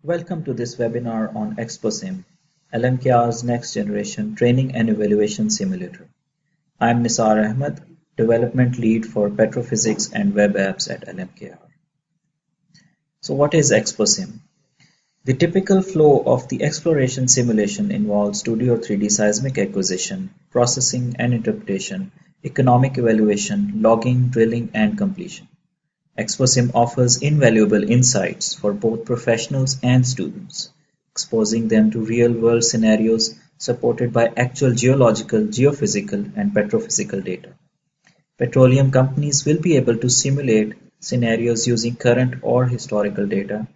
Welcome to this webinar on XpoSim, LMKR's next generation training and evaluation simulator. I'm Nisar Ahmed, development lead for petrophysics and web apps at LMKR. So what is XpoSim? The typical flow of the exploration simulation involves 2D or 3D seismic acquisition, processing and interpretation, economic evaluation, logging, drilling, and completion. XpoSim offers invaluable insights for both professionals and students, exposing them to real-world scenarios supported by actual geological, geophysical, and petrophysical data. Petroleum companies will be able to simulate scenarios using current or historical data,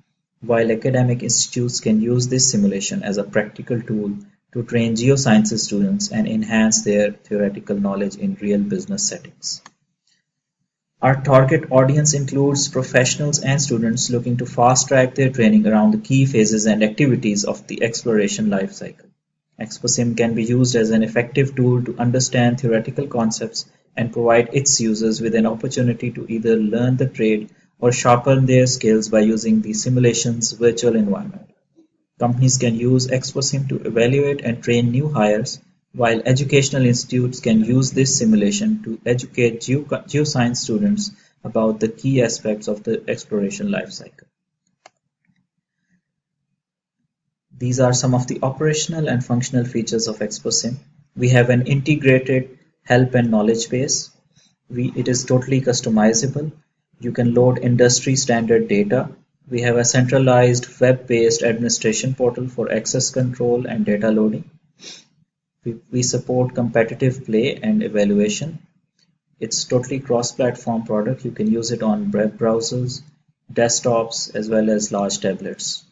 while academic institutes can use this simulation as a practical tool to train geosciences students and enhance their theoretical knowledge in real business settings. Our target audience includes professionals and students looking to fast-track their training around the key phases and activities of the exploration life cycle. XpoSim can be used as an effective tool to understand theoretical concepts and provide its users with an opportunity to either learn the trade or sharpen their skills by using the simulation's virtual environment. Companies can use XpoSim to evaluate and train new hires, while educational institutes can use this simulation to educate geoscience students about the key aspects of the exploration life cycle. These are some of the operational and functional features of XpoSim. We have an integrated help and knowledge base. It is totally customizable. You can load industry standard data. We have a centralized web-based administration portal for access control and data loading. We support competitive play and evaluation. It's totally cross-platform product. You can use it on web browsers, desktops, as well as large tablets.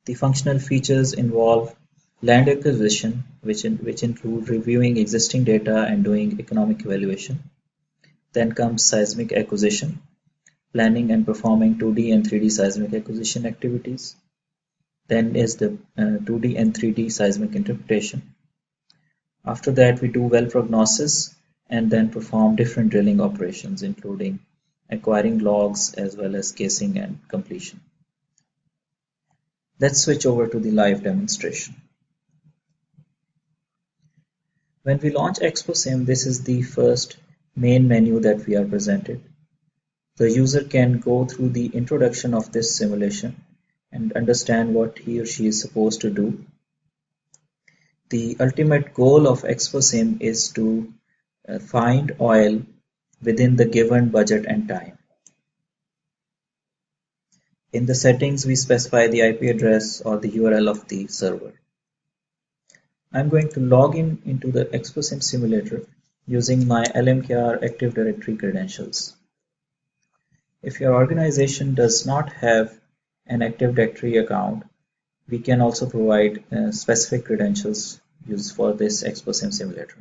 The functional features involve land acquisition, which include reviewing existing data and doing economic evaluation. Then comes seismic acquisition, planning and performing 2D and 3D seismic acquisition activities. Then is the 2D and 3D seismic interpretation. After that, we do well prognosis and then perform different drilling operations, including acquiring logs as well as casing and completion. Let's switch over to the live demonstration. When we launch XpoSim, this is the first main menu that we are presented. The user can go through the introduction of this simulation and understand what he or she is supposed to do. The ultimate goal of XpoSim is to find oil within the given budget and time. In the settings, we specify the IP address or the URL of the server. I'm going to log into the XpoSim simulator using my LMKR Active Directory credentials. If your organization does not have an Active Directory account, we can also provide specific credentials used for this XpoSim simulator.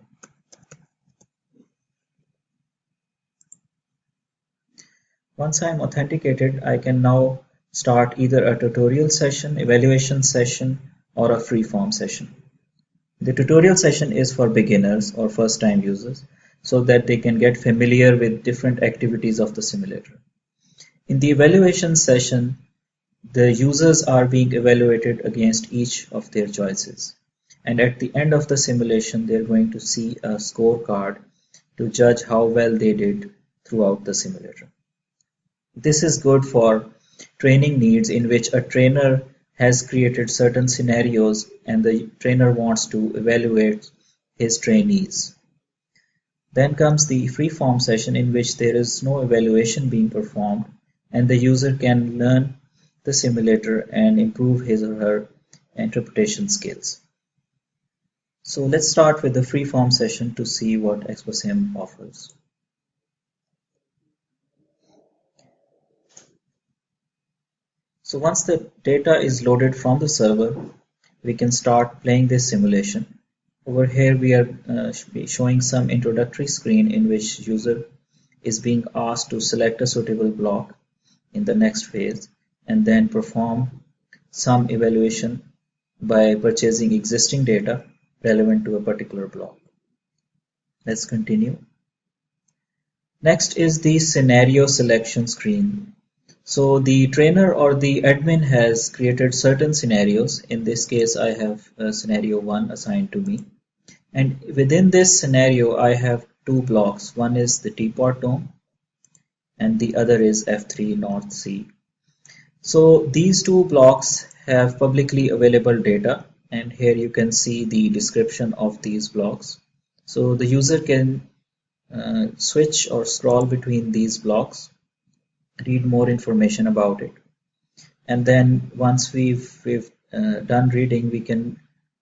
Once I'm authenticated, I can now start either a tutorial session, evaluation session, or a free-form session. The tutorial session is for beginners or first-time users so that they can get familiar with different activities of the simulator. In the evaluation session, the users are being evaluated against each of their choices. And at the end of the simulation, they're going to see a scorecard to judge how well they did throughout the simulator. This is good for training needs in which a trainer has created certain scenarios and the trainer wants to evaluate his trainees. Then comes the free-form session in which there is no evaluation being performed and the user can learn the simulator and improve his or her interpretation skills. So let's start with the free-form session to see what XpoSim offers. So once the data is loaded from the server, we can start playing this simulation. Over here we are showing some introductory screen in which user is being asked to select a suitable block in the next phase and then perform some evaluation by purchasing existing data relevant to a particular block. Let's continue. Next is the scenario selection screen. So the trainer or the admin has created certain scenarios. In this case, I have scenario 1 assigned to me. And within this scenario, I have two blocks. One is the teapot dome and the other is F3 North Sea. So these two blocks have publicly available data, and here you can see the description of these blocks. So the user can switch or scroll between these blocks, read more information about it, and then once we've done reading, we can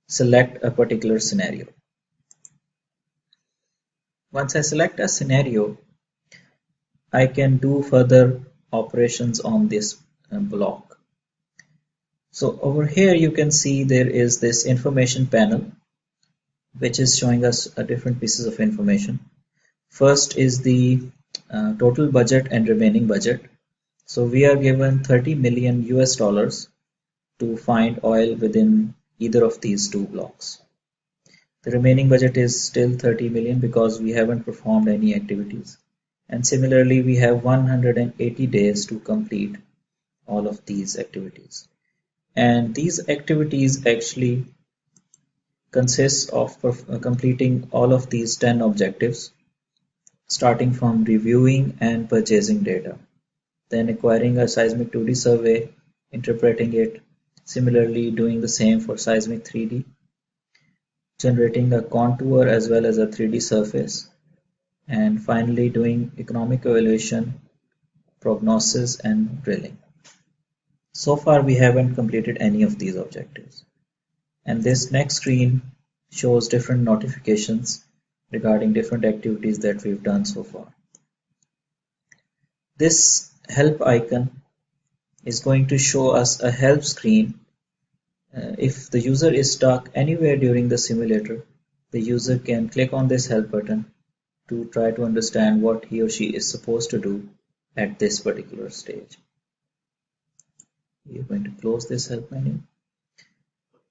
select a particular scenario. Once I select a scenario, I can do further operations on this block. So over here you can see there is this information panel which is showing us different pieces of information. First is the total budget and remaining budget. So we are given 30 million US dollars to find oil within either of these two blocks. The remaining budget is still 30 million because we haven't performed any activities. And similarly, we have 180 days to complete all of these activities. And these activities actually consist of completing all of these 10 objectives, starting from reviewing and purchasing data, then acquiring a seismic 2D survey, interpreting it, similarly doing the same for seismic 3D, generating a contour as well as a 3D surface, and finally doing economic evaluation, prognosis, and drilling. So far we haven't completed any of these objectives. And this next screen shows different notifications regarding different activities that we've done so far. This help icon is going to show us a help screen. If the user is stuck anywhere during the simulator, the user can click on this help button to try to understand what he or she is supposed to do at this particular stage. We are going to close this help menu,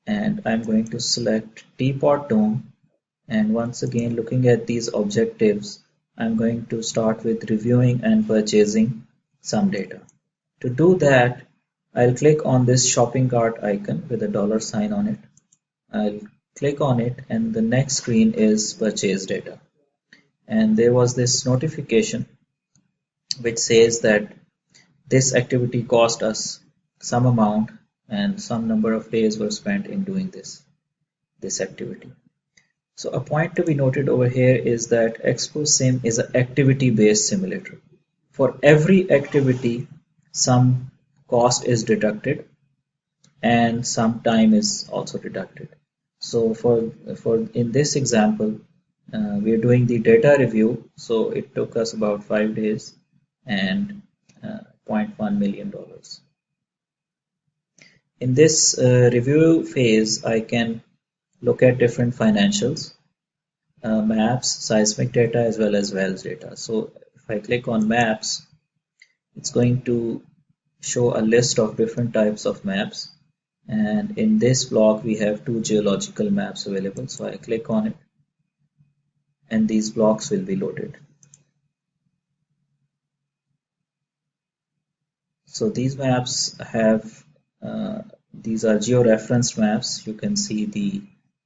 and I'm going to select teapot dome, and once again looking at these objectives, I'm going to start with reviewing and purchasing some data. To do that, I'll click on this shopping cart icon with a dollar sign on it. I'll click on it, and the next screen is purchase data. And there was this notification which says that this activity cost us some amount and some number of days were spent in doing this activity. So a point to be noted over here is that XpoSim is an activity-based simulator. For every activity, some cost is deducted and some time is also deducted. So for in this example, we are doing the data review, so it took us about 5 days and $0.1 million. In this review phase, I can look at different financials, maps, seismic data, as well as wells data. So if I click on maps, it's going to show a list of different types of maps, and in this block we have two geological maps available. So I click on it and these blocks will be loaded. So these maps have these are geo-referenced maps. You can see the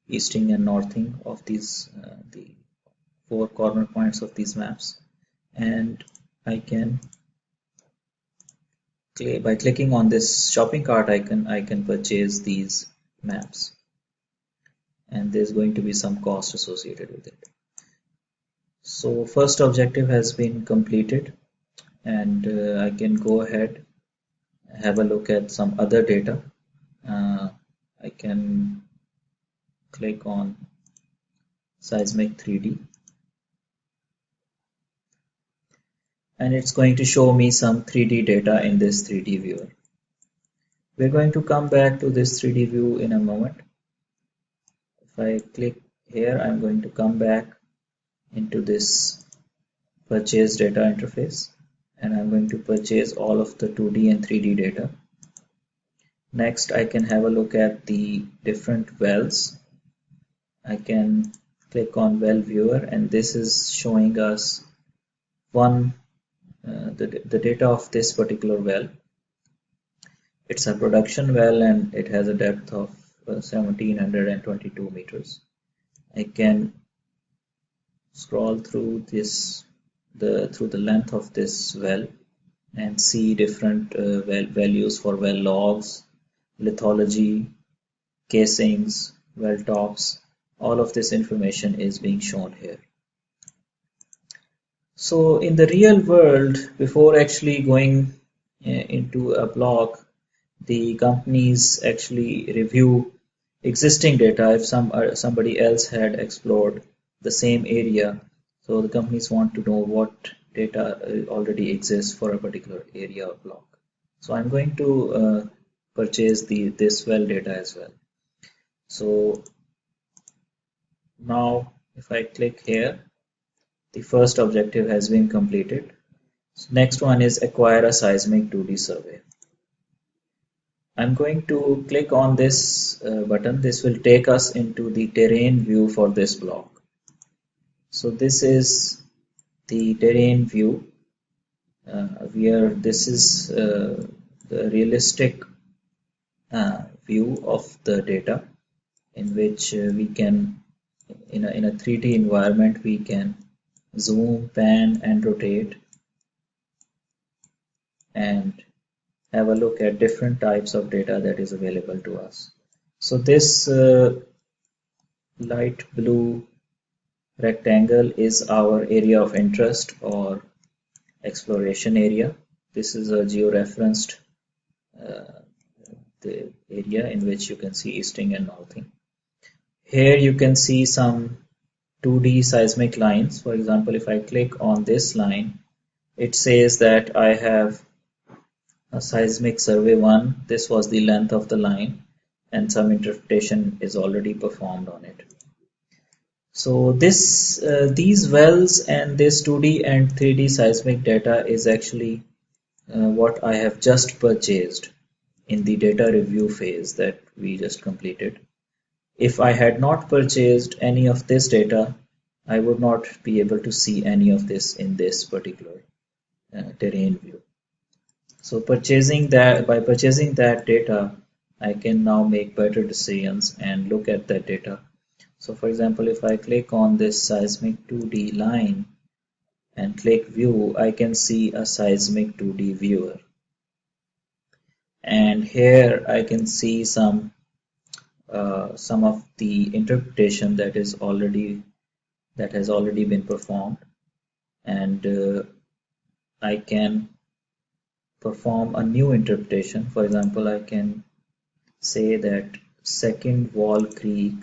easting and northing of these the 4 corner points of these maps, and I can by clicking on this shopping cart icon, I can purchase these maps, and there's going to be some cost associated with it. So first objective has been completed, and I can go ahead and have a look at some other data. I can click on seismic 3D, and it's going to show me some 3D data in this 3D viewer. We're going to come back to this 3D view in a moment. If I click here, I'm going to come back into this purchase data interface, and I'm going to purchase all of the 2D and 3D data. Next, I can have a look at the different wells. I can click on well viewer, and this is showing us the data of this particular well. It's a production well and it has a depth of 1722 meters. I can scroll through the length of this well and see different values for well logs, lithology, casings, well tops. All of this information is being shown here. So in the real world, before actually going into a block, the companies actually review existing data if somebody else had explored the same area. So the companies want to know what data already exists for a particular area or block. So I'm going to purchase this well data as well. So now if I click here, the first objective has been completed. So next one is acquire a seismic 2D survey. I'm going to click on this button. This will take us into the terrain view for this block. So this is the terrain view where this is the realistic view of the data, in which we can, in a 3D environment, we can zoom, pan and rotate and have a look at different types of data that is available to us. So this light blue rectangle is our area of interest or exploration area. This is a georeferenced the area in which you can see easting and northing. Here you can see some 2D seismic lines. For example, if I click on this line, it says that I have a seismic survey 1. This was the length of the line and some interpretation is already performed on it. So these wells and this 2D and 3D seismic data is actually what I have just purchased in the data review phase that we just completed. If I had not purchased any of this data, I would not be able to see any of this in this particular terrain view. So by purchasing that data, I can now make better decisions and look at that data. So for example, if I click on this seismic 2D line and click view, I can see a seismic 2D viewer. And here I can see some of the interpretation that has already been performed, and I can perform a new interpretation. For example, I can say that Second Wall Creek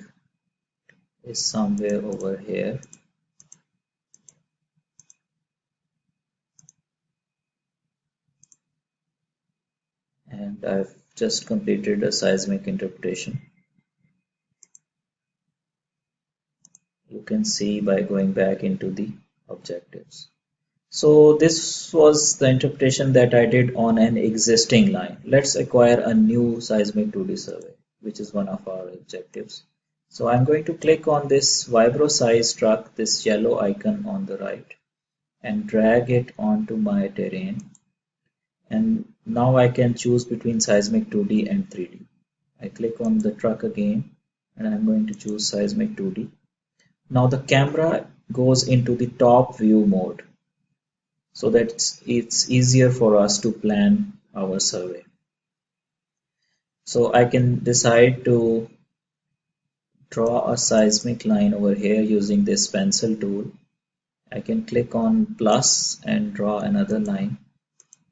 is somewhere over here, and I've just completed a seismic interpretation. You can see by going back into the objectives. So this was the interpretation that I did on an existing line. Let's acquire a new seismic 2D survey, which is one of our objectives. So I'm going to click on this VibroSize truck, this yellow icon on the right, and drag it onto my terrain. And now I can choose between seismic 2D and 3D. I click on the truck again, and I'm going to choose seismic 2D. Now the camera goes into the top view mode, so that it's easier for us to plan our survey. So I can decide to draw a seismic line over here using this pencil tool. I can click on plus and draw another line.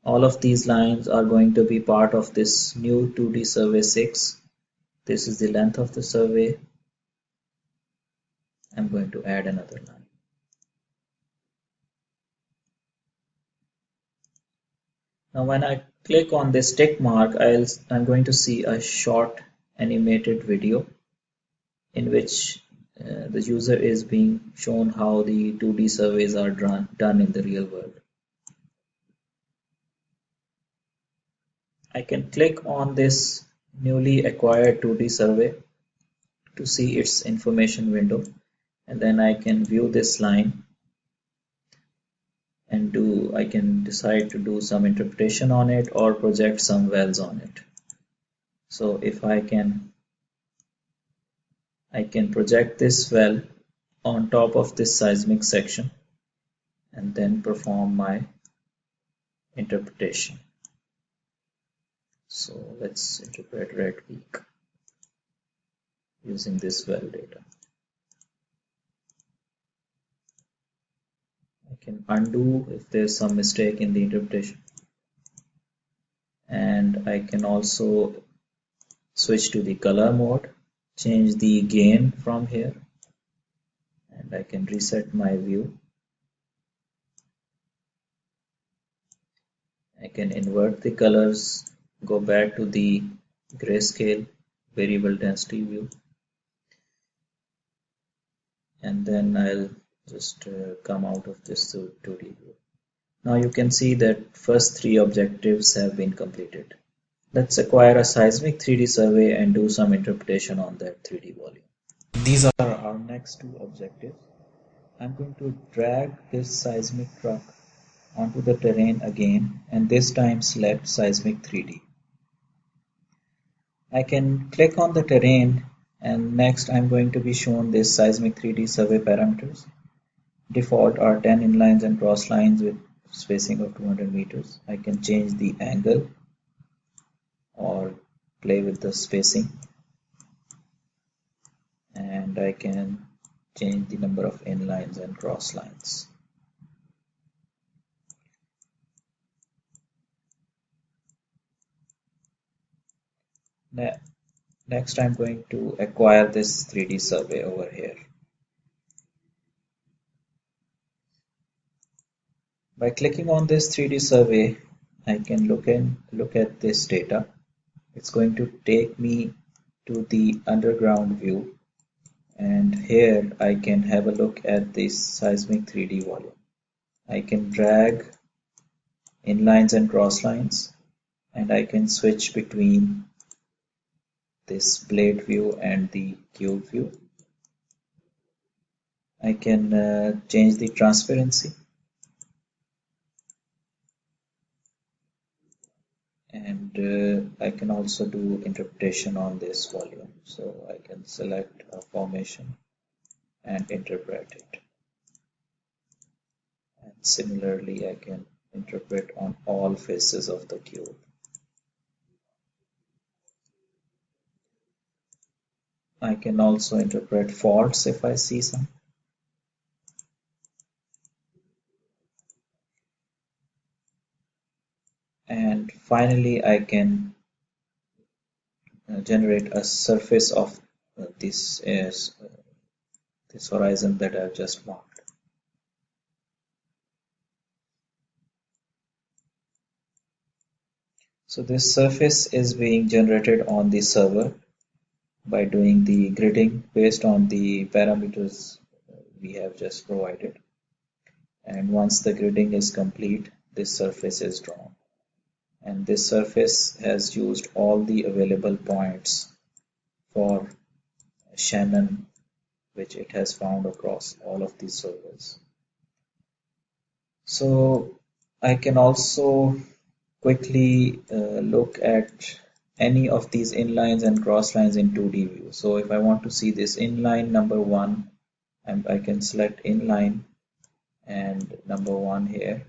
All of these lines are going to be part of this new 2D survey 6. This is the length of the survey. I'm going to add another line. Now when I click on this tick mark, I'm going to see a short animated video in which the user is being shown how the 2D surveys are done in the real world. I can click on this newly acquired 2D survey to see its information window, and then I can view this line and I can decide to do some interpretation on it or project some wells on it. So if I can project this well on top of this seismic section and then perform my interpretation. So let's interpret red peak using this well data. I can undo if there's some mistake in the interpretation, and I can also switch to the color mode, change the gain from here, and I can reset my view. I can invert the colors, go back to the grayscale variable density view, and then I'll just come out of this 2D view. Now you can see that first three objectives have been completed. Let's acquire a seismic 3D survey and do some interpretation on that 3D volume. These are our next two objectives. I'm going to drag this seismic truck onto the terrain again, and this time select seismic 3D. I can click on the terrain, and next I'm going to be shown this seismic 3D survey parameters. Default are 10 inlines and cross lines with spacing of 200 meters. I can change the angle or play with the spacing, and I can change the number of inlines and cross lines. Next, I'm going to acquire this 3D survey over here. By clicking on this 3D survey, I can look at this data. It's going to take me to the underground view, and here I can have a look at this seismic 3D volume. I can drag inlines and cross lines, and I can switch between this blade view and the cube view. I can change the transparency, and I can also do interpretation on this volume. So I can select a formation and interpret it. And similarly, I can interpret on all faces of the cube. I can also interpret faults if I see some. And finally, I can generate a surface of this horizon that I've just marked. So this surface is being generated on the server by doing the gridding based on the parameters we have just provided. And once the gridding is complete, this surface is drawn. And this surface has used all the available points for Shannon, which it has found across all of these servers. So I can also quickly look at any of these inlines and cross lines in 2D view. So if I want to see this inline number 1, I can select inline and number 1 here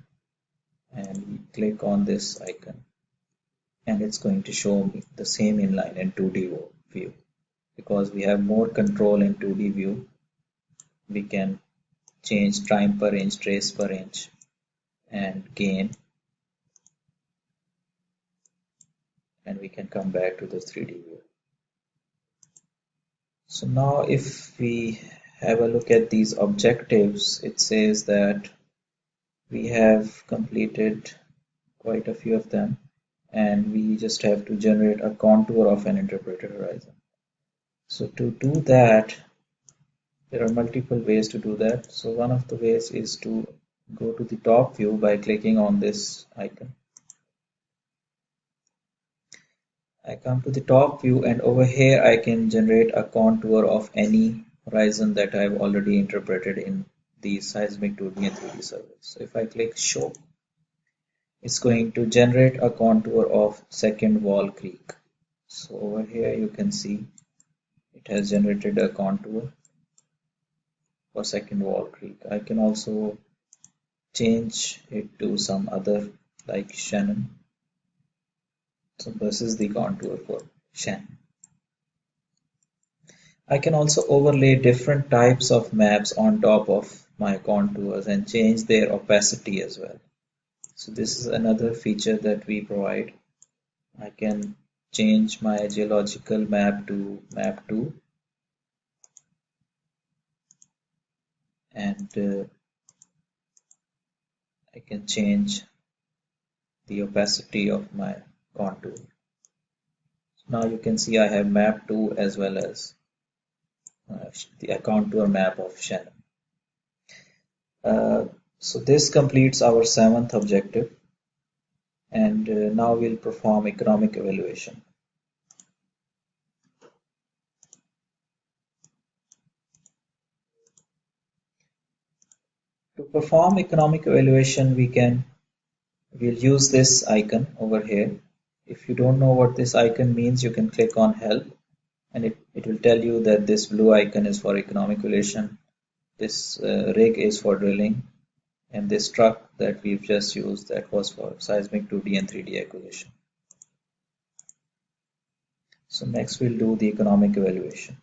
and click on this icon, and it's going to show me the same inline in 2D view. Because we have more control in 2D view, we can change time per inch, trace per inch, and gain, and we can come back to the 3D view. So now if we have a look at these objectives, it says that we have completed quite a few of them, and we just have to generate a contour of an interpreted horizon. So to do that, there are multiple ways to do that. So one of the ways is to go to the top view by clicking on this icon. I come to the top view, and over here I can generate a contour of any horizon that I've already interpreted in the seismic 2D and 3D surveys. So if I click show, it's going to generate a contour of Second Wall Creek. So over here you can see it has generated a contour for second wall creek. I can also change it to some other like Shannon. So this is the contour for Shannon. I can also overlay different types of maps on top of my contours and change their opacity as well. So this is another feature that we provide. I can change my geological map to map 2 and I can change the opacity of my contour. Now you can see I have map 2 as well as the contour map of Shannon. So this completes our 7th objective, and now we'll perform economic evaluation. To perform economic evaluation, we'll use this icon over here. If you don't know what this icon means, you can click on help and it will tell you that this blue icon is for economic evaluation, this rig is for drilling, and this truck that we've just used, that was for seismic 2D and 3D acquisition. So next we'll do the economic evaluation.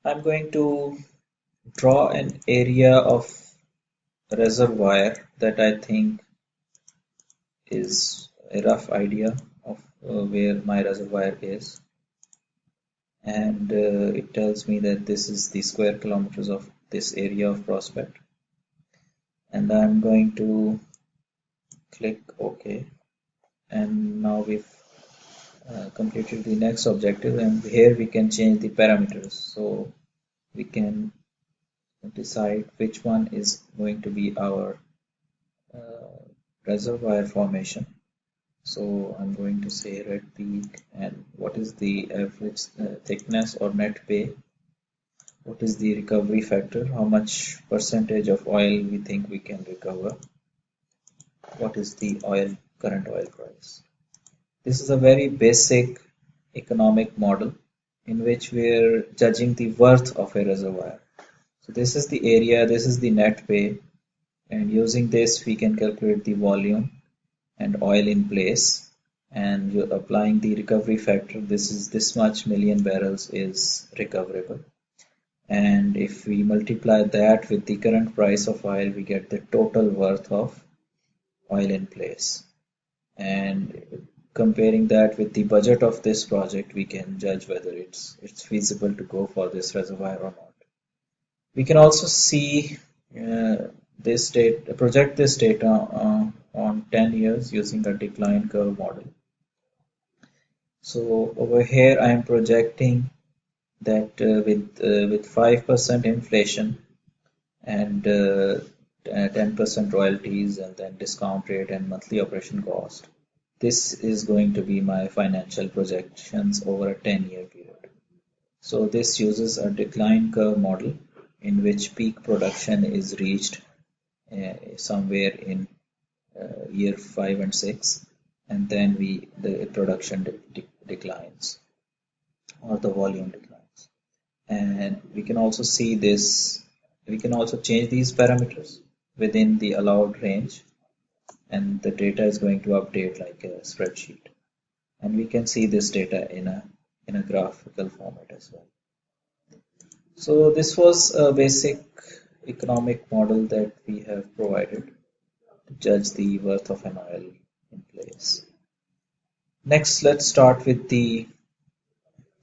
I'm going to draw an area of reservoir that I think is a rough idea of where my reservoir is, and it tells me that this is the square kilometers of this area of prospect, and I'm going to click OK, and now we've completed the next objective, and here we can change the parameters, so we can decide which one is going to be our reservoir formation. So I'm going to say red peak, and what is the average thickness or net pay, what is the recovery factor, how much percentage of oil we think we can recover, what is the current oil price. This is a very basic economic model in which we're judging the worth of a reservoir. So this is the area, this is the net pay, and using this we can calculate the volume and oil in place, and you're applying the recovery factor. This is this much million barrels is recoverable, and if we multiply that with the current price of oil, we get the total worth of oil in place, and comparing that with the budget of this project, we can judge whether it's feasible to go for this reservoir or not. We can also see project this data on 10 years using a decline curve model. So over here I am projecting that with 5% inflation and 10% royalties and then discount rate and monthly operation cost, this is going to be my financial projections over a 10-year period. So this uses a decline curve model in which peak production is reached somewhere in year 5 and 6, and then the production declines or the volume declines. And we can also see this, we can also change these parameters within the allowed range, and the data is going to update like a spreadsheet, and we can see this data in a graphical format as well. So this was a basic economic model that we have provided to judge the worth of an oil in place. Next, let's start with the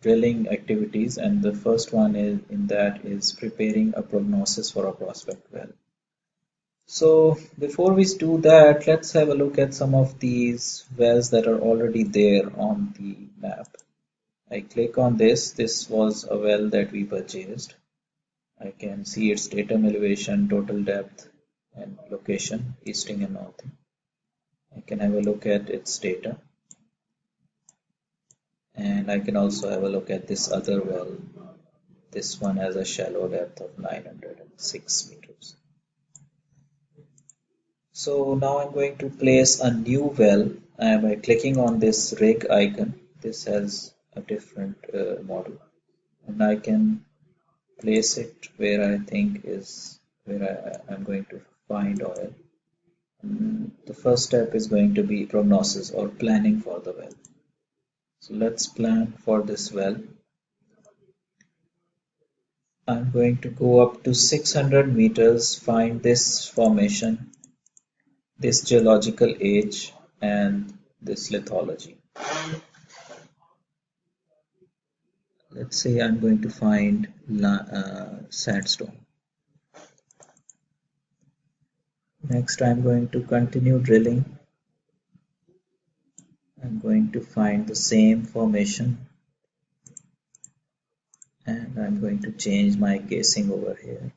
drilling activities, and the first one is preparing a prognosis for a prospect well. So before we do that, let's have a look at some of these wells that are already there on the map. I click on this. This was a well that we purchased. I can see its datum, elevation, total depth, and location, easting and northing. I can have a look at its data, and I can also have a look at this other well. This one has a shallow depth of 906 meters. So now I'm going to place a new well By clicking on this rig icon, this has a different model, and I can place it where I think is where I'm going to find oil. The first step is going to be prognosis or planning for the well. So let's plan for this well. I'm going to go up to 600 meters, find this formation, this geological age, and this lithology. Let's say I'm going to find sandstone. Next, I'm going to continue drilling. I'm going to find the same formation, and I'm going to change my casing over here.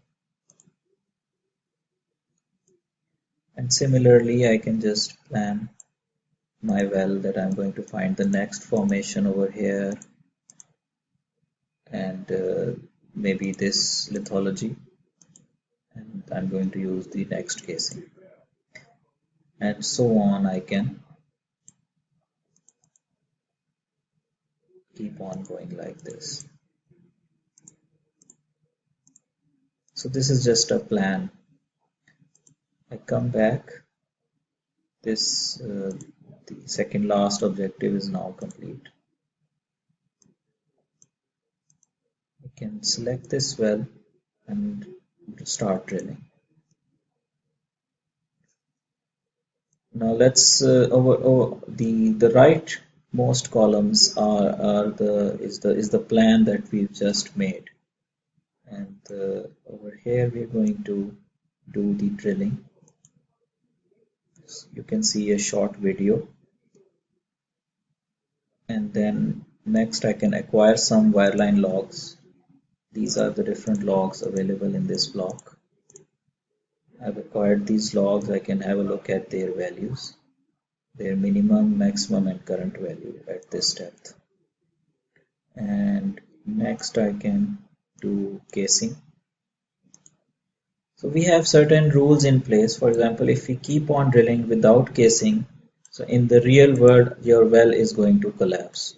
And similarly, I can just plan my well that I'm going to find the next formation over here, and maybe this lithology, and I'm going to use the next casing, and so on. I can keep on going like this. So this is just a plan. I come back. This the second last objective is now complete. I can select this well and start drilling. Now let's the rightmost columns are the plan that we've just made, and over here we're going to do the drilling. You can see a short video, and then next I can acquire some wireline logs. These are the different logs available in this block. I've acquired these logs. I can have a look at their values, their minimum, maximum, and current value at this depth. And next I can do casing. So we have certain rules in place. For example, if we keep on drilling without casing, so in the real world your well is going to collapse.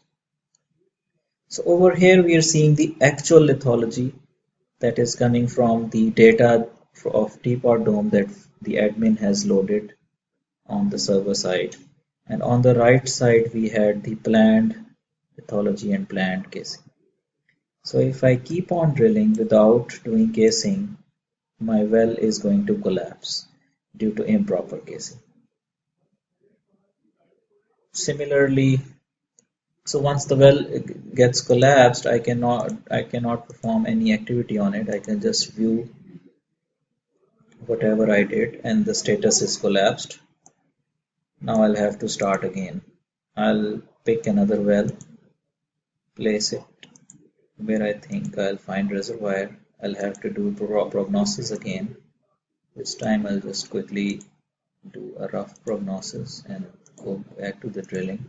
So over here we are seeing the actual lithology that is coming from the data of teapot dome that the admin has loaded on the server side, and on the right side we had the planned lithology and planned casing. So if I keep on drilling without doing casing, my well is going to collapse due to improper casing. Similarly, so once the well gets collapsed, I cannot perform any activity on it. I can just view whatever I did, and the status is collapsed. Now I'll have to start again. I'll pick another well, place it where I think I'll find reservoir. I'll have to do prognosis again. This time I'll just quickly do a rough prognosis and go back to the drilling.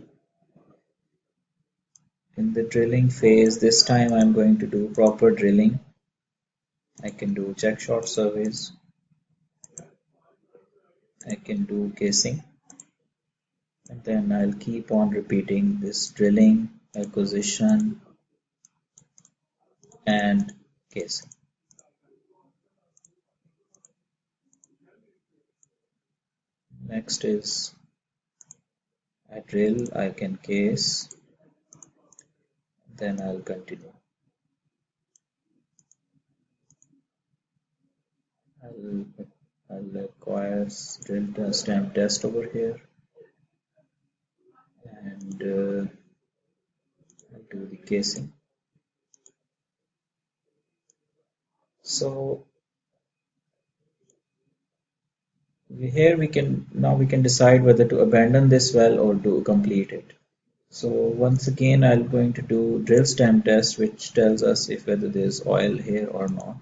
In the drilling phase, this time I'm going to do proper drilling. I can do check shot surveys. I can do casing. And then I'll keep on repeating this drilling, acquisition, and casing. Next is I drill, I can case, then I'll continue. I'll acquire drill stamp test over here, and I'll do the casing. So here we can decide whether to abandon this well or to complete it. So once again I'm going to do drill stem test, which tells us if whether there's oil here or not.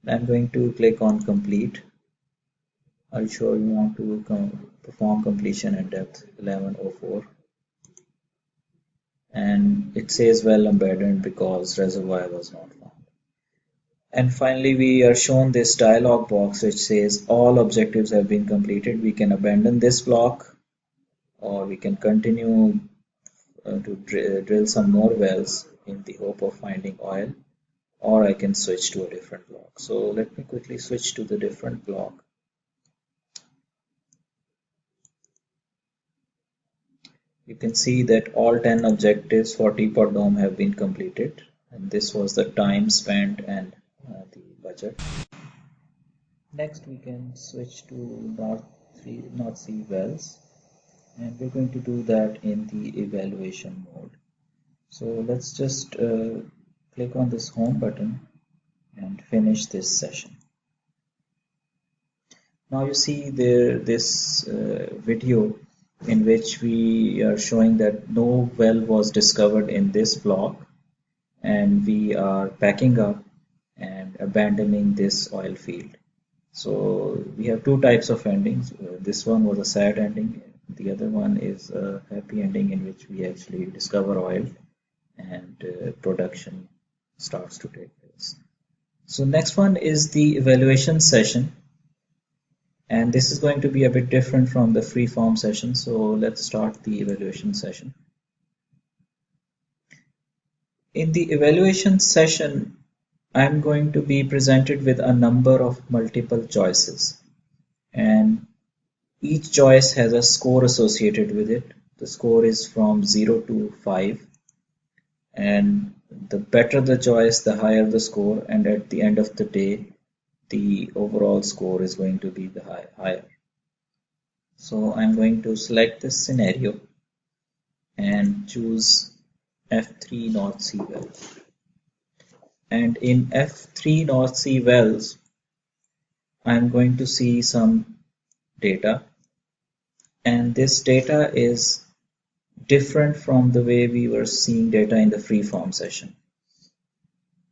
I'm going to click on complete. I'll show you want to perform completion at depth 1104, and it says well abandoned because reservoir was not found. And finally we are shown this dialog box which says all objectives have been completed. We can abandon this block or we can continue to drill some more wells in the hope of finding oil, or I can switch to a different block. So let me quickly switch to the different block. You can see that all 10 objectives for Teapot Dome have been completed, and this was the time spent and the budget. Next we can switch to North Sea wells, and we're going to do that in the evaluation mode. So let's just click on this home button and finish this session. Now you see this video in which we are showing that no well was discovered in this block, and we are packing up and abandoning this oil field. So we have two types of endings. This one was a sad ending. The other one is a happy ending in which we actually discover oil and production starts to take place. So next one is the evaluation session, and this is going to be a bit different from the free-form session. So let's start the evaluation session. In the evaluation session, I'm going to be presented with a number of multiple choices, and each choice has a score associated with it. The score is from 0 to 5, and the better the choice, the higher the score, and at the end of the day, the overall score is going to be the higher. So I'm going to select this scenario and choose F3 North Sea wells. And in F3 North Sea wells, I'm going to see some data, and this data is different from the way we were seeing data in the free-form session.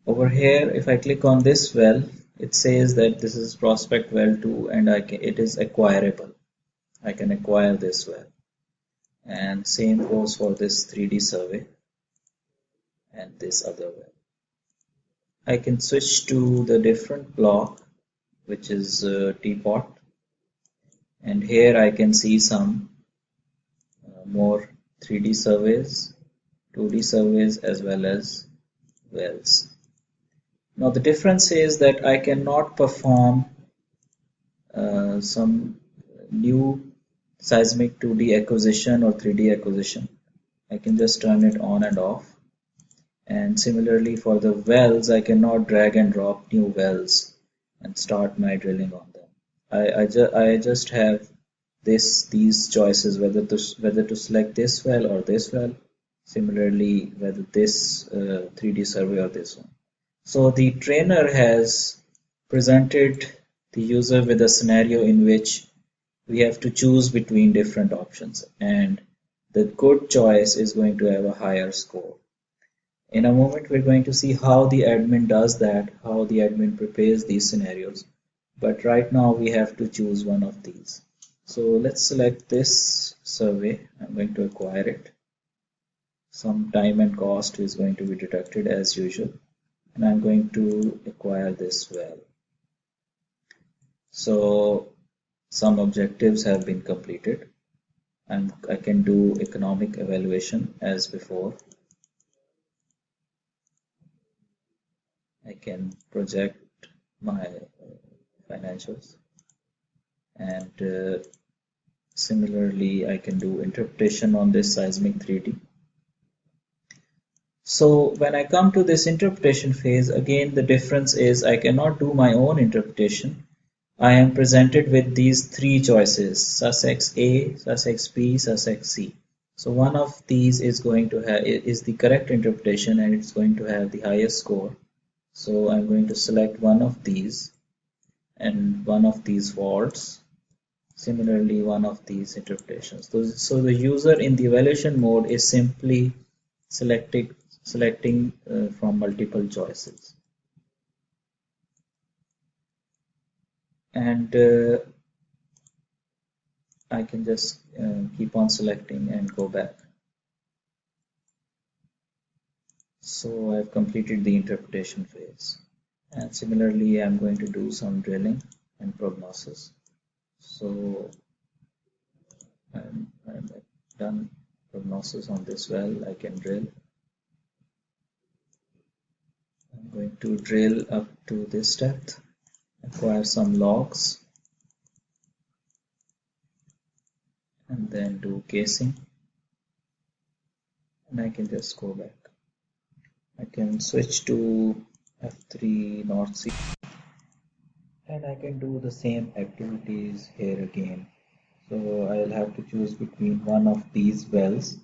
Over here, if I click on this well, it says that this is prospect well 2, and it is acquirable. I can acquire this well. And same goes for this 3D survey and this other well. I can switch to the different block, which is teapot, and here I can see some more 3D surveys, 2D surveys, as well as wells. Now the difference is that I cannot perform some new seismic 2D acquisition or 3D acquisition. I can just turn it on and off. And similarly for the wells, I cannot drag and drop new wells and start my drilling on them. I just have these choices, whether to select this well or this well. Similarly, whether this 3D survey or this one. So the trainer has presented the user with a scenario in which we have to choose between different options, and the good choice is going to have a higher score. In a moment, we're going to see how the admin does that, how the admin prepares these scenarios. But right now, we have to choose one of these. So let's select this survey. I'm going to acquire it. Some time and cost is going to be deducted as usual. And I'm going to acquire this well. So some objectives have been completed, and I can do economic evaluation as before. I can project my financials, and similarly I can do interpretation on this seismic 3D. So when I come to this interpretation phase, again the difference is I cannot do my own interpretation. I am presented with these three choices: Sussex A, Sussex B, Sussex C. So one of these is going to have is the correct interpretation, and it's going to have the highest score. So I'm going to select one of these, and one of these faults. Similarly, one of these interpretations. So the user in the evaluation mode is simply selecting from multiple choices. And I can just keep on selecting and go back. So I've completed the interpretation phase. And similarly, I'm going to do some drilling and prognosis. So I'm done prognosis on this well, I can drill. I'm going to drill up to this depth, acquire some logs, and then do casing, and I can just go back. I can switch to F3 North Sea, and I can do the same activities here again. So I'll have to choose between one of these wells.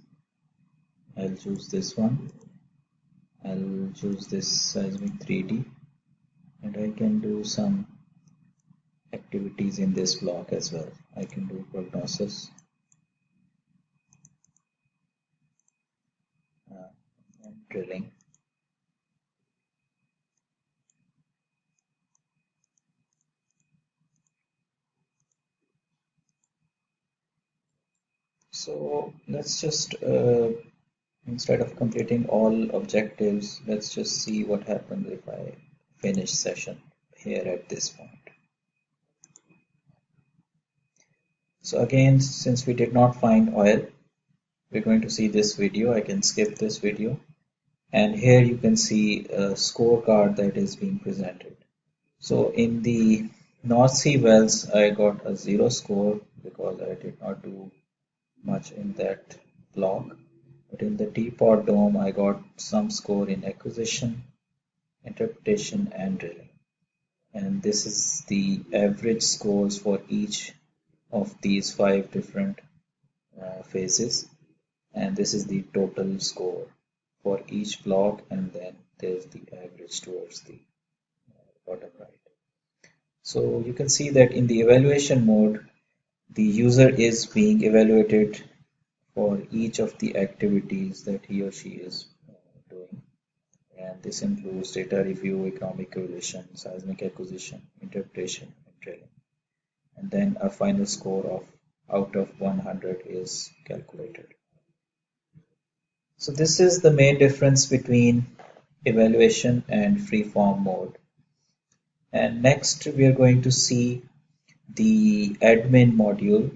I'll choose this one. I'll choose this Seismic 3D, and I can do some activities in this block as well. I can do prognosis and drilling. So let's just instead of completing all objectives, let's just see what happens if I finish session here at this point. So again, since we did not find oil, we're going to see this video. I can skip this video, and here you can see a scorecard that is being presented. So in the North Sea wells, I got a 0 score because I did not do much in that block. But in the teapot dome, I got some score in acquisition, interpretation, and drilling. And this is the average scores for each of these 5 different phases. And this is the total score for each block, and then there's the average towards the bottom right. So you can see that in the evaluation mode, the user is being evaluated for each of the activities that he or she is doing. And this includes data review, economic evaluation, seismic acquisition, interpretation, and drilling. And then a final score of out of 100 is calculated. So this is the main difference between evaluation and freeform mode. And next we are going to see the admin module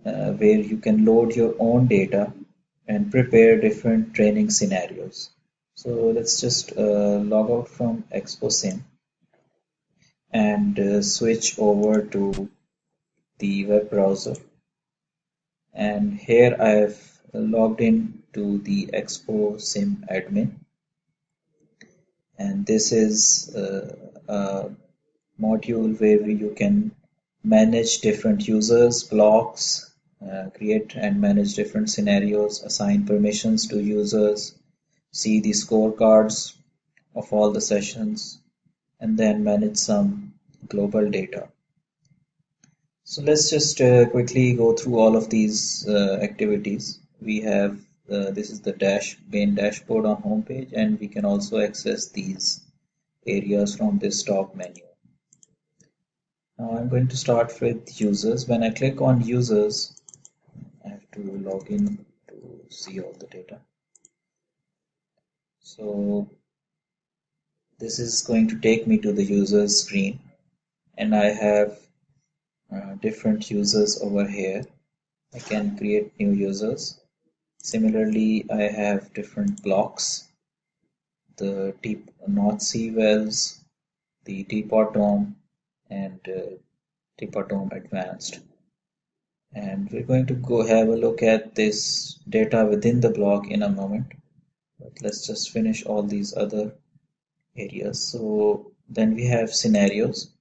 where you can load your own data and prepare different training scenarios. So let's just log out from XpoSim and switch over to the web browser. And here I have logged in to the XpoSim admin. And this is a module where you can manage different users, blocks, create and manage different scenarios, assign permissions to users, see the scorecards of all the sessions, and then manage some global data. So let's just quickly go through all of these activities. We have this is the main dashboard on homepage, and we can also access these areas from this top menu. Now I'm going to start with users. When I click on users, I have to log in to see all the data. So this is going to take me to the users screen, and I have different users over here. I can create new users. Similarly, I have different blocks, the North Sea wells, the teapot dome, and teapot dome advanced. And we're going to go have a look at this data within the block in a moment. But let's just finish all these other areas. So then we have scenarios.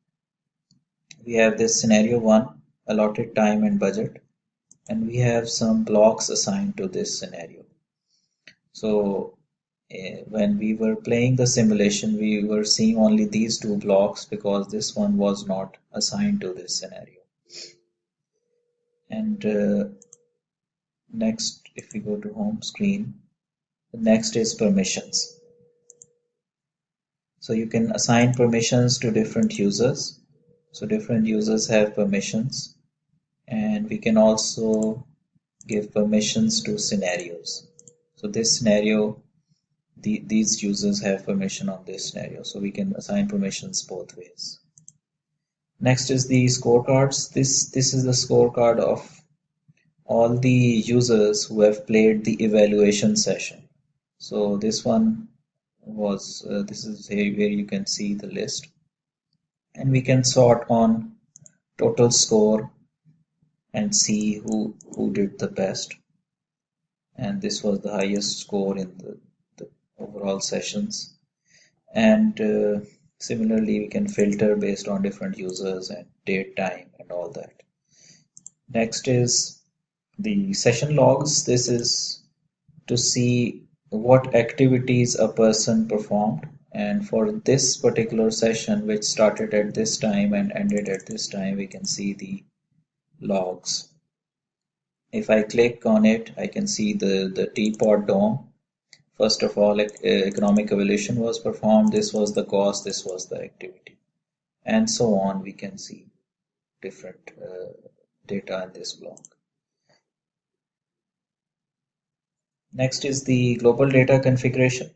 We have this scenario 1, allotted time and budget, and we have some blocks assigned to this scenario. So when we were playing the simulation, we were seeing only these 2 blocks because this one was not assigned to this scenario. And next, if we go to home screen, the next is permissions. So you can assign permissions to different users. So different users have permissions, and we can also give permissions to scenarios. So this scenario, these users have permission on this scenario, so we can assign permissions both ways. Next is the scorecards. This is the scorecard of all the users who have played the evaluation session. So this one was, this is here where you can see the list, and we can sort on total score and see who did the best. And this was the highest score in the overall sessions. And similarly, we can filter based on different users and date, time, and all that. Next is the session logs. This is to see what activities a person performed. And for this particular session, which started at this time and ended at this time, we can see the logs. If I click on it, I can see the teapot dome. First of all, economic evaluation was performed. This was the cost. This was the activity, and so on. We can see different data in this block. Next is the global data configuration.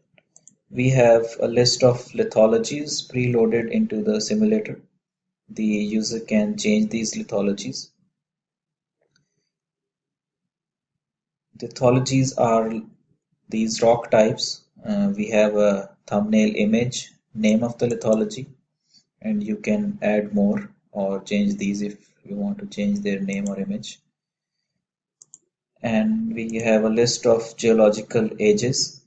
We have a list of lithologies preloaded into the simulator. The user can change these lithologies. Lithologies are these rock types. We have a thumbnail image, name of the lithology, and you can add more or change these if you want to change their name or image. And we have a list of geological ages,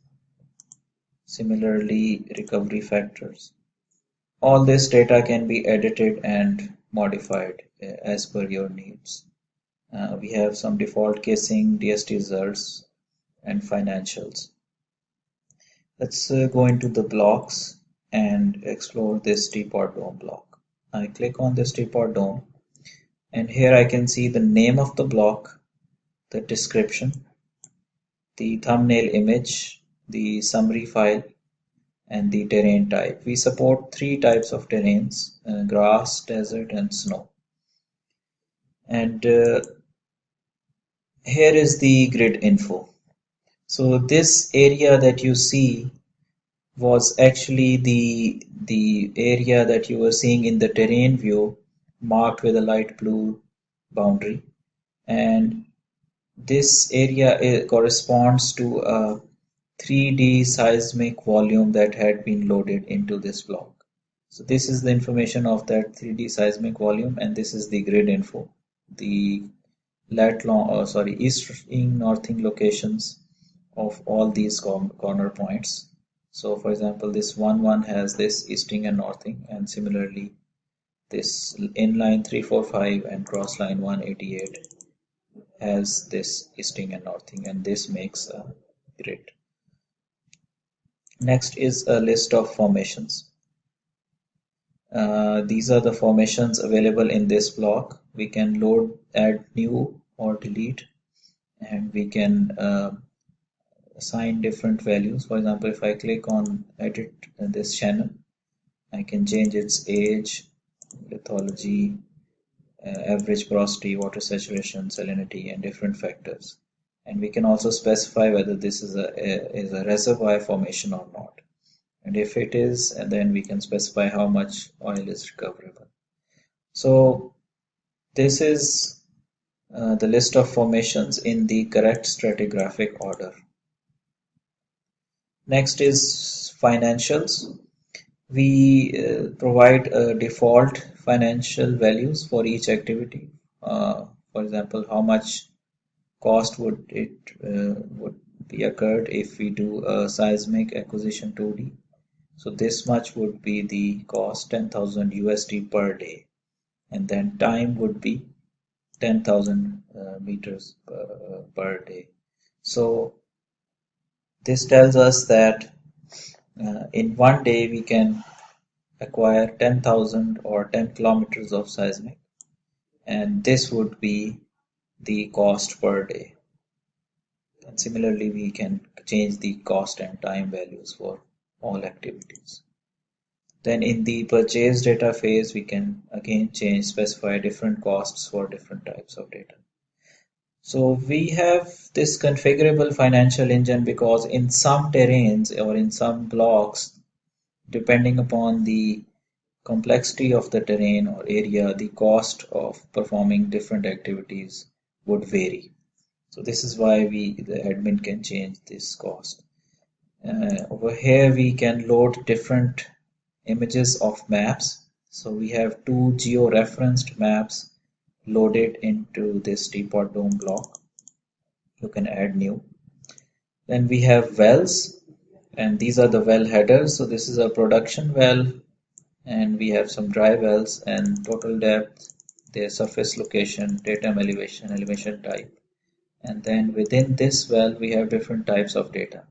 similarly recovery factors. All this data can be edited and modified as per your needs. We have some default casing, DST results, and financials. Let's go into the blocks and explore this teapot dome block. I click on this teapot dome, and here I can see the name of the block, the description, the thumbnail image, the summary file, and the terrain type. We support 3 types of terrains, grass, desert, and snow. And here is the grid info. So this area that you see was actually the area that you were seeing in the terrain view, marked with a light blue boundary. And this area corresponds to a 3D seismic volume that had been loaded into this block. So this is the information of that 3D seismic volume, and this is the grid info. The easting, northing locations of all these corner points. So for example, this 1 has this easting and northing, and similarly this inline 345 and cross line 188 has this easting and northing, and this makes a grid. Next is a list of formations. These are the formations available in this block. We can load, add new, or delete, and we can assign different values. For example, if I click on edit this channel, I can change its age, lithology, average porosity, water saturation, salinity, and different factors. And we can also specify whether this is a reservoir formation or not. And if it is, and then we can specify how much oil is recoverable. So this is the list of formations in the correct stratigraphic order. Next is financials. We provide default financial values for each activity. For example, how much cost would be occurred if we do a seismic acquisition 2D. So this much would be the cost, 10,000 USD per day, and then time would be 10,000 meters per day. So this tells us that in 1 day we can acquire 10,000 or 10 kilometers of seismic, and this would be the cost per day. And similarly, we can change the cost and time values for all activities. Then in the purchase data phase, we can again specify different costs for different types of data. So we have this configurable financial engine because in some terrains or in some blocks, depending upon the complexity of the terrain or area, the cost of performing different activities would vary. So this is why the admin can change this cost. Over here we can load different images of maps. So we have two geo-referenced maps loaded into this teapot dome block. You can add new. Then we have wells, and these are the well headers. So this is a production well, and we have some dry wells and total depth, their surface location, datum elevation, elevation type. And then within this well, we have different types of data.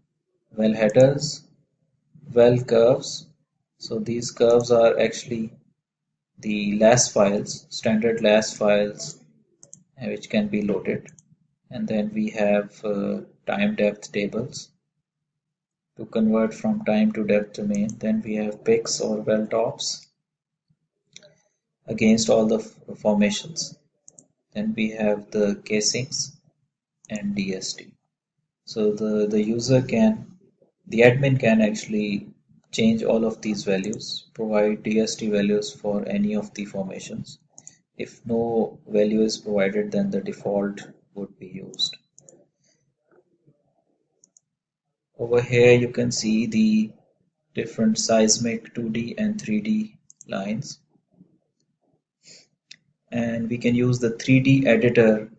Well headers, well curves. So these curves are actually the LAS files, standard LAS files, which can be loaded. And then we have time depth tables to convert from time to depth domain. Then we have picks or well tops against all the formations. Then we have the casings and DST. So the admin can actually change all of these values, provide DST values for any of the formations. If no value is provided, then the default would be used. Over here you can see the different seismic 2D and 3D lines. And we can use the 3D editor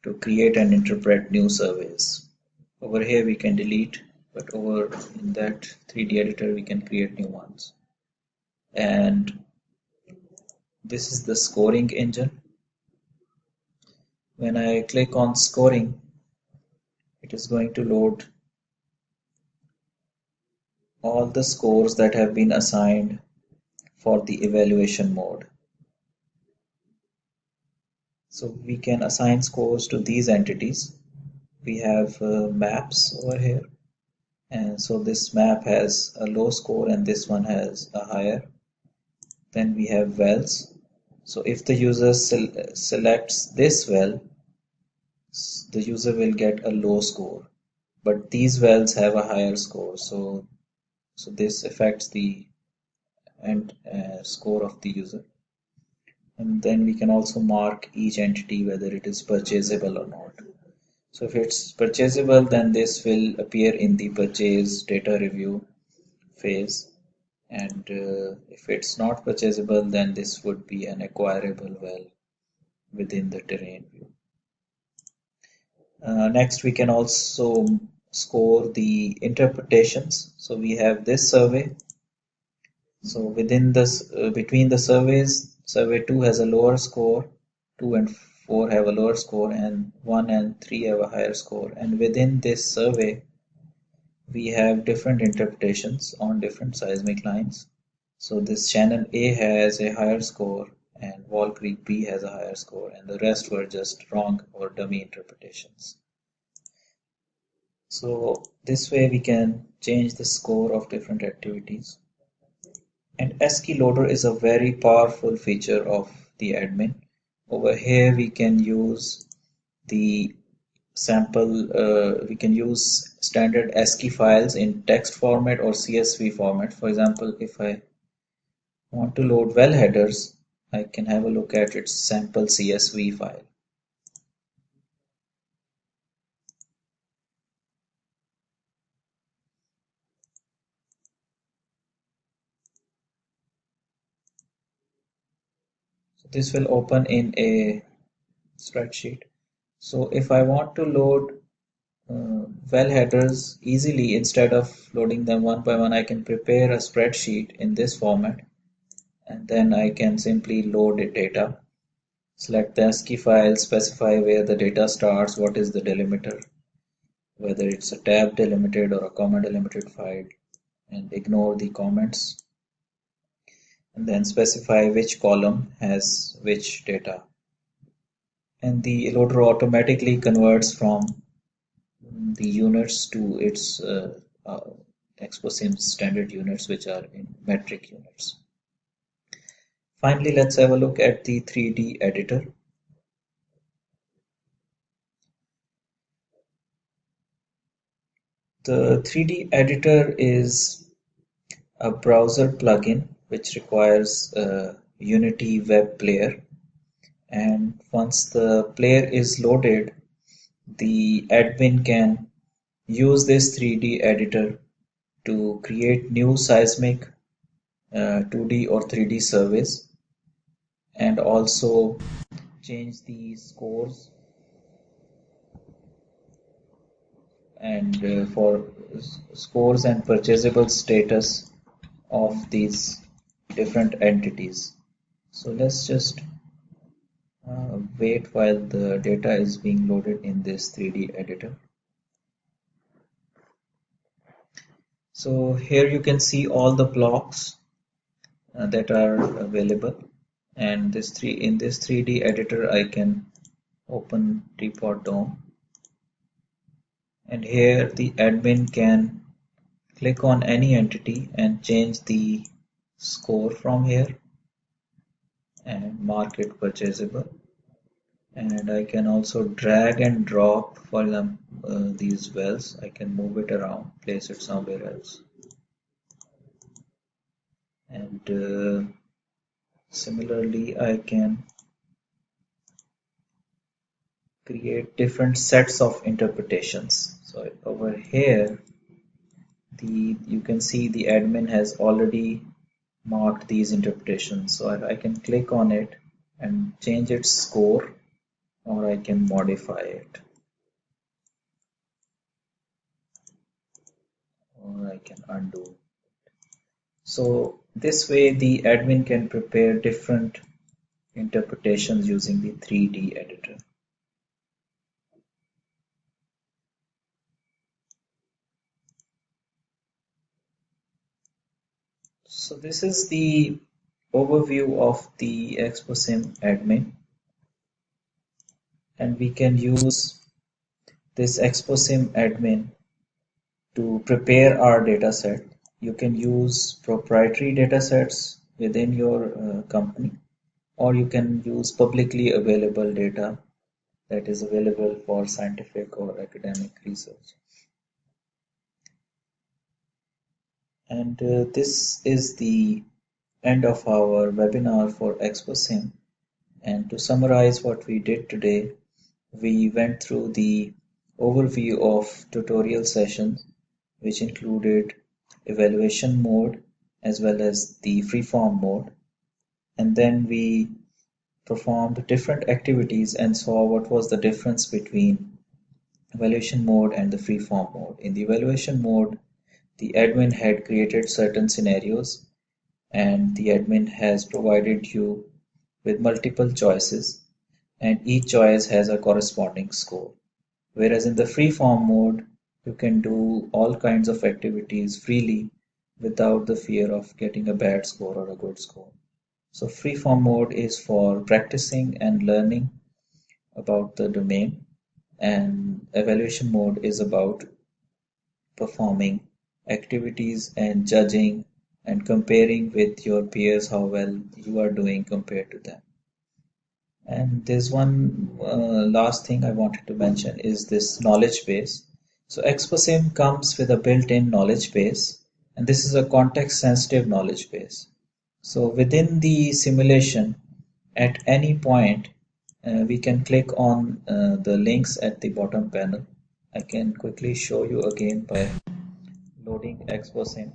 to create and interpret new surveys. Over here we can delete, but over in that 3D editor we can create new ones. And this is the scoring engine. When I click on scoring, it is going to load all the scores that have been assigned for the evaluation mode. So we can assign scores to these entities. We have maps over here, and so this map has a low score and this one has a higher. Then we have wells. So if the user selects this well, the user will get a low score, but these wells have a higher score, so this affects the end score of the user. And then we can also mark each entity whether it is purchasable or not. So if it's purchasable, then this will appear in the purchase data review phase, and if it's not purchasable, then this would be an acquirable well within the terrain view. Next, we can also score the interpretations. So we have this survey. So within this, between the surveys, survey 2 has a lower score, 2 and 4 have a lower score, and 1 and 3 have a higher score. And within this survey, we have different interpretations on different seismic lines. So this channel A has a higher score, and Wall Creek B has a higher score, and the rest were just wrong or dummy interpretations. So this way we can change the score of different activities. And ASCII loader is a very powerful feature of the admin. Over here we can use the sample, we can use standard ASCII files in text format or CSV format. For example, if I want to load well headers, I can have a look at its sample CSV file. So this will open in a spreadsheet. So if I want to load well headers easily, instead of loading them one by one, I can prepare a spreadsheet in this format, and then I can simply load the data. Select the ASCII file, specify where the data starts, what is the delimiter, whether it's a tab delimited or a comma delimited file, and ignore the comments. And then specify which column has which data. And the loader automatically converts from the units to its XpoSim standard units, which are in metric units. Finally, let's have a look at the 3D editor. The 3D editor is a browser plugin which requires a Unity web player, and once the player is loaded, the admin can use this 3D editor to create new seismic 2D or 3D surveys, and also change the scores and for scores and purchasable status of these different entities. So let's just wait while the data is being loaded in this 3D editor. So here you can see all the blocks that are available, and in this 3D editor I can open teapot dome, and here the admin can click on any entity and change the score from here and mark it purchasable. And I can also drag and drop, for example, these wells. I can move it around, place it somewhere else. And similarly, I can create different sets of interpretations. So over here, you can see the admin has already marked these interpretations. So I can click on it and change its score, or I can modify it, or I can undo. So this way the admin can prepare different interpretations using the 3D editor. So this is the overview of the XpoSim admin, and we can use this XpoSim admin to prepare our dataset. You can use proprietary datasets within your company, or you can use publicly available data that is available for scientific or academic research. And this is the end of our webinar for XpoSim. And to summarize what we did today, we went through the overview of tutorial sessions, which included evaluation mode as well as the freeform mode. And then we performed different activities and saw what was the difference between evaluation mode and the freeform mode. In the evaluation mode, the admin had created certain scenarios, and the admin has provided you with multiple choices, and each choice has a corresponding score. Whereas in the freeform mode, you can do all kinds of activities freely without the fear of getting a bad score or a good score. So freeform mode is for practicing and learning about the domain, and evaluation mode is about performing activities and judging and comparing with your peers how well you are doing compared to them. And there's one last thing I wanted to mention is this knowledge base. So XpoSim comes with a built-in knowledge base, and this is a context-sensitive knowledge base. So within the simulation, at any point, we can click on the links at the bottom panel. I can quickly show you again by loading XpoSim,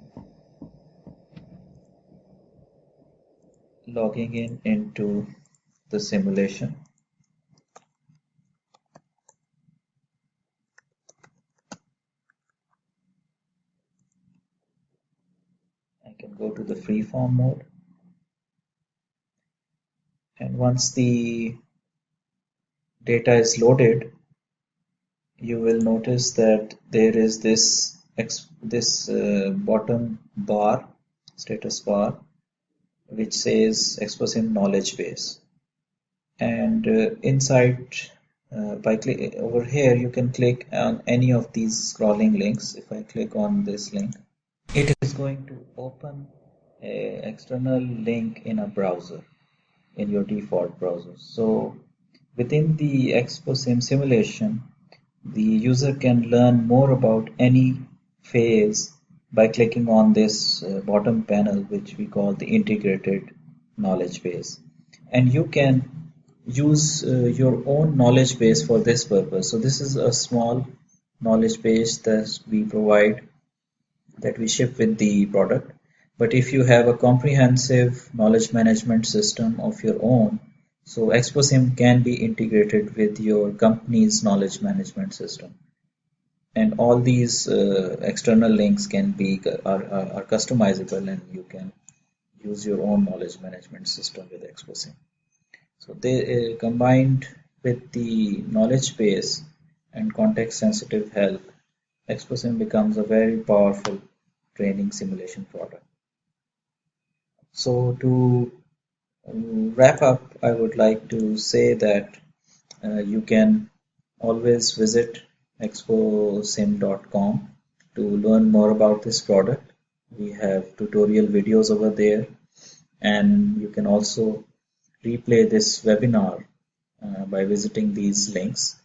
logging in into the simulation. I can go to the freeform mode, and once the data is loaded, you will notice that there is this bottom bar, status bar, which says XpoSim knowledge base. And inside, by click over here, you can click on any of these scrolling links. If I click on this link, it is going to open an external link in a browser, in your default browser. So within the XpoSim simulation, the user can learn more about any phase by clicking on this bottom panel, which we call the integrated knowledge base. And you can use your own knowledge base for this purpose. So this is a small knowledge base that we provide, that we ship with the product. But if you have a comprehensive knowledge management system of your own, so XpoSim can be integrated with your company's knowledge management system. And all these external links can be are customizable, and you can use your own knowledge management system with XpoSim. So they combined with the knowledge base and context sensitive help, XpoSim becomes a very powerful training simulation product. So to wrap up, I would like to say that you can always visit XpoSim.com to learn more about this product. We have tutorial videos over there, and you can also replay this webinar by visiting these links.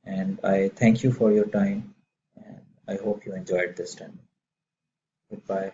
And I thank you for your time, and I hope you enjoyed this time. Goodbye.